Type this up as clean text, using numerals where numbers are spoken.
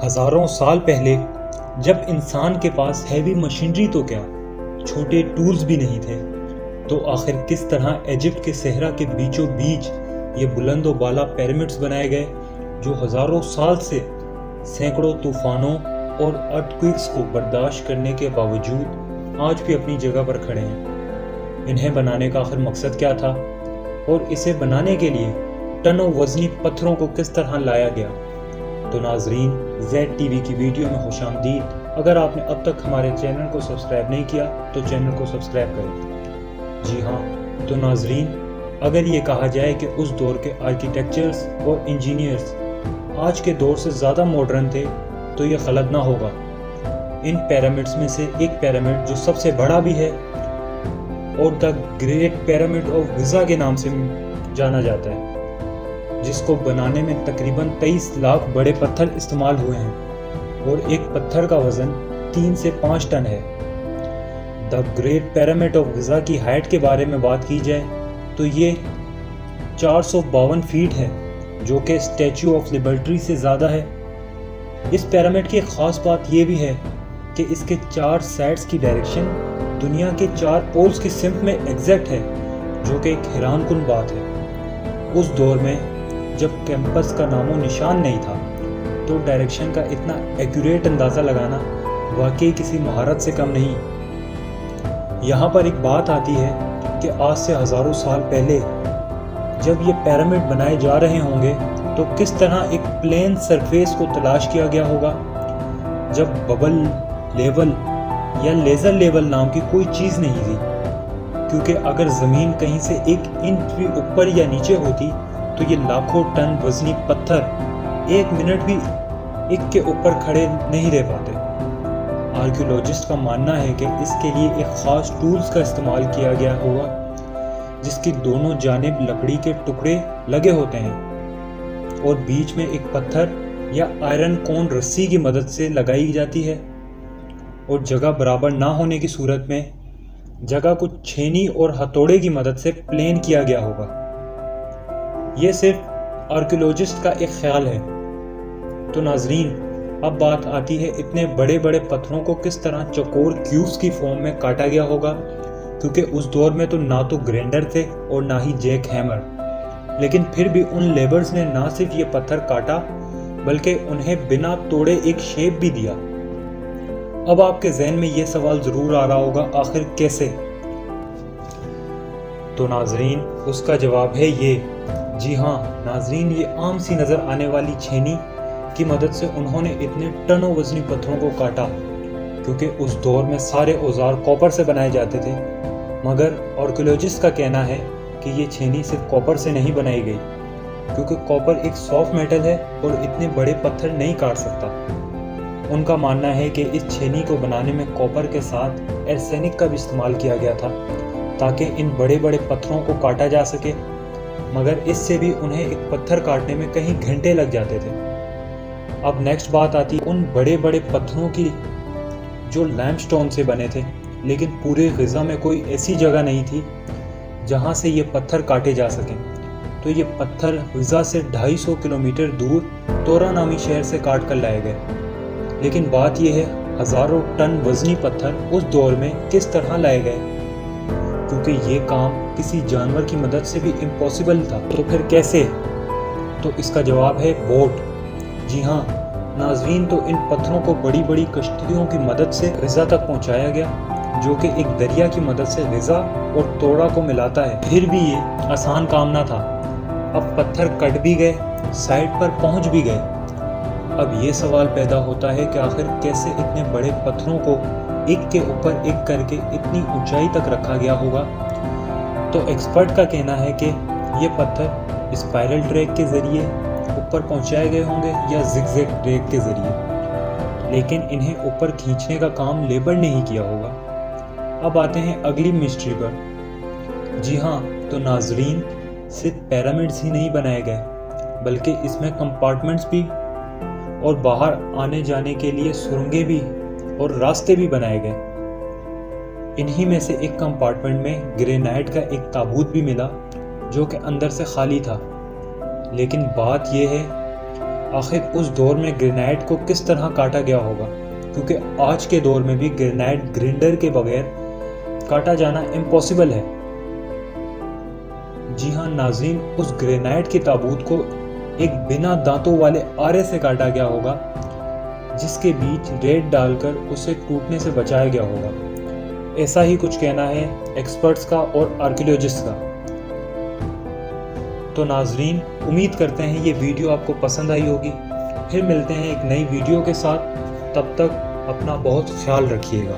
ہزاروں سال پہلے جب انسان کے پاس ہیوی مشینری تو کیا چھوٹے ٹولز بھی نہیں تھے، تو آخر کس طرح ایجپٹ کے صحرا کے بیچوں بیچ یہ بلند و بالا پیرامڈز بنائے گئے جو ہزاروں سال سے سینکڑوں طوفانوں اور ارتھکویکس کو برداشت کرنے کے باوجود آج بھی اپنی جگہ پر کھڑے ہیں۔ انہیں بنانے کا آخر مقصد کیا تھا اور اسے بنانے کے لیے ٹنوں وزنی پتھروں کو کس طرح لایا گیا؟ تو ناظرین، زیڈ ٹی وی کی ویڈیو میں خوش آمدید۔ اگر آپ نے اب تک ہمارے چینل کو سبسکرائب نہیں کیا تو چینل کو سبسکرائب کریں۔ جی ہاں، تو ناظرین، اگر یہ کہا جائے کہ اس دور کے آرکیٹیکچرز اور انجینئرز آج کے دور سے زیادہ ماڈرن تھے تو یہ غلط نہ ہوگا۔ ان پیرامڈز میں سے ایک پیرامڈ جو سب سے بڑا بھی ہے اور دا گریٹ پیرامڈ آف گزا کے نام سے جانا جاتا ہے، جس کو بنانے میں تقریباً 23 لاکھ بڑے پتھر استعمال ہوئے ہیں اور ایک پتھر کا وزن 3 سے 5 ٹن ہے۔ دا گریٹ پیرامڈ آف گزا کی ہائٹ کے بارے میں بات کی جائے تو یہ 452 فیٹ ہے، جو کہ اسٹیچو آف لبرٹی سے زیادہ ہے۔ اس پیرامڈ کی ایک خاص بات یہ بھی ہے کہ اس کے 4 سائڈز کی ڈائریکشن دنیا کے 4 پولز کی سمت میں ایگزیکٹ ہے، جو کہ ایک حیران کن بات ہے۔ اس دور میں جب کیمپس کا نام و نشان نہیں تھا تو ڈائریکشن کا اتنا ایکوریٹ اندازہ لگانا واقعی کسی مہارت سے کم نہیں۔ یہاں پر ایک بات آتی ہے کہ آج سے ہزاروں سال پہلے جب یہ پیرامڈ بنائے جا رہے ہوں گے تو کس طرح ایک پلین سرفیس کو تلاش کیا گیا ہوگا، جب ببل لیول یا لیزر لیول نام کی کوئی چیز نہیں تھی، کیونکہ اگر زمین کہیں سے 1 انچ بھی اوپر یا نیچے ہوتی تو یہ لاکھوں ٹن وزنی پتھر 1 منٹ بھی ایک کے اوپر کھڑے نہیں رہ پاتے۔ آرکیولوجسٹ کا ماننا ہے کہ اس کے لیے ایک خاص ٹولز کا استعمال کیا گیا ہوگا جس کی دونوں جانب لکڑی کے ٹکڑے لگے ہوتے ہیں اور بیچ میں ایک پتھر یا آئرن کون رسی کی مدد سے لگائی جاتی ہے، اور جگہ برابر نہ ہونے کی صورت میں جگہ کو چھینی اور ہتھوڑے کی مدد سے پلین کیا گیا ہوگا۔ یہ صرف آرکیولوجسٹ کا ایک خیال ہے۔ تو ناظرین، اب بات آتی ہے اتنے بڑے بڑے پتھروں کو کس طرح چوکور کیوبز کی فارم میں کاٹا گیا ہوگا، کیونکہ اس دور میں تو نہ تو گرینڈر تھے اور نہ ہی جیک ہیمر، لیکن پھر بھی ان لیبرز نے نہ صرف یہ پتھر کاٹا بلکہ انہیں بنا توڑے ایک شیپ بھی دیا۔ اب آپ کے ذہن میں یہ سوال ضرور آ رہا ہوگا، آخر کیسے؟ تو ناظرین، اس کا جواب ہے یہ۔ جی ہاں ناظرین، یہ عام سی نظر آنے والی چھینی کی مدد سے انہوں نے اتنے ٹنوں وزنی پتھروں کو کاٹا، کیونکہ اس دور میں سارے اوزار کاپر سے بنائے جاتے تھے، مگر آرکیولوجسٹ کا کہنا ہے کہ یہ چھینی صرف کاپر سے نہیں بنائی گئی، کیونکہ کاپر ایک سافٹ میٹل ہے اور اتنے بڑے پتھر نہیں کاٹ سکتا۔ ان کا ماننا ہے کہ اس چھینی کو بنانے میں کاپر کے ساتھ ایرسینک کا بھی استعمال کیا گیا تھا تاکہ ان بڑے بڑے پتھروں کو کاٹا جا سکے، مگر اس سے بھی انہیں ایک پتھر کاٹنے میں کئی گھنٹے لگ جاتے تھے۔ اب نیکسٹ بات آتی ان بڑے بڑے پتھروں کی جو لائم سٹون سے بنے تھے، لیکن پورے غزہ میں کوئی ایسی جگہ نہیں تھی جہاں سے یہ پتھر کاٹے جا سکیں، تو یہ پتھر غزہ سے 250 کلومیٹر دور تورا نامی شہر سے کاٹ کر لائے گئے۔ لیکن بات یہ ہے، ہزاروں ٹن وزنی پتھر اس دور میں کس طرح لائے گئے؟ کیونکہ یہ کام کسی جانور کی مدد سے بھی امپاسبل تھا، تو پھر کیسے؟ تو اس کا جواب ہے بوٹ۔ جی ہاں ناظرین، تو ان پتھروں کو بڑی بڑی کشتیوں کی مدد سے غزہ تک پہنچایا گیا، جو کہ ایک دریا کی مدد سے غزہ اور توڑا کو ملاتا ہے۔ پھر بھی یہ آسان کام نہ تھا۔ اب پتھر کٹ بھی گئے، سائٹ پر پہنچ بھی گئے۔ اب یہ سوال پیدا ہوتا ہے کہ آخر کیسے اتنے بڑے پتھروں کو ایک کے اوپر ایک کر کے اتنی اونچائی تک رکھا گیا ہوگا؟ تو ایکسپرٹ کا کہنا ہے کہ یہ پتھر اسپائرل ٹریک کے ذریعے اوپر پہنچائے گئے ہوں گے یا زگ زیگ ٹریک کے ذریعے، لیکن انہیں اوپر کھینچنے کا کام لیبر نے ہی کیا ہوگا۔ اب آتے ہیں اگلی مسٹری پر۔ جی ہاں، تو ناظرین، صرف پیرامڈز ہی نہیں بنائے گئے بلکہ اس میں کمپارٹمنٹس بھی اور باہر آنے جانے کے لیے سرنگیں بھی اور راستے بھی بنائے گئے۔ انہی میں سے ایک کمپارٹمنٹ میں گرینائٹ کا ایک تابوت بھی ملا جو کہ اندر سے خالی تھا، لیکن بات یہ ہے آخر اس دور میں گرینائٹ کو کس طرح کاٹا گیا ہوگا، کیونکہ آج کے دور میں بھی گرینائٹ گرینڈر کے بغیر کاٹا جانا امپاسبل ہے۔ جی ہاں ناظرین، اس گرینائٹ کے تابوت کو ایک بنا دانتوں والے آرے سے کاٹا گیا ہوگا، جس کے بیچ ریت ڈال کر اسے ٹوٹنے سے بچایا گیا ہوگا۔ ایسا ہی کچھ کہنا ہے ایکسپرٹس کا اور آرکیولوجسٹ کا۔ تو ناظرین، امید کرتے ہیں یہ ویڈیو آپ کو پسند آئی ہوگی۔ پھر ملتے ہیں ایک نئی ویڈیو کے ساتھ، تب تک اپنا بہت خیال رکھیے گا۔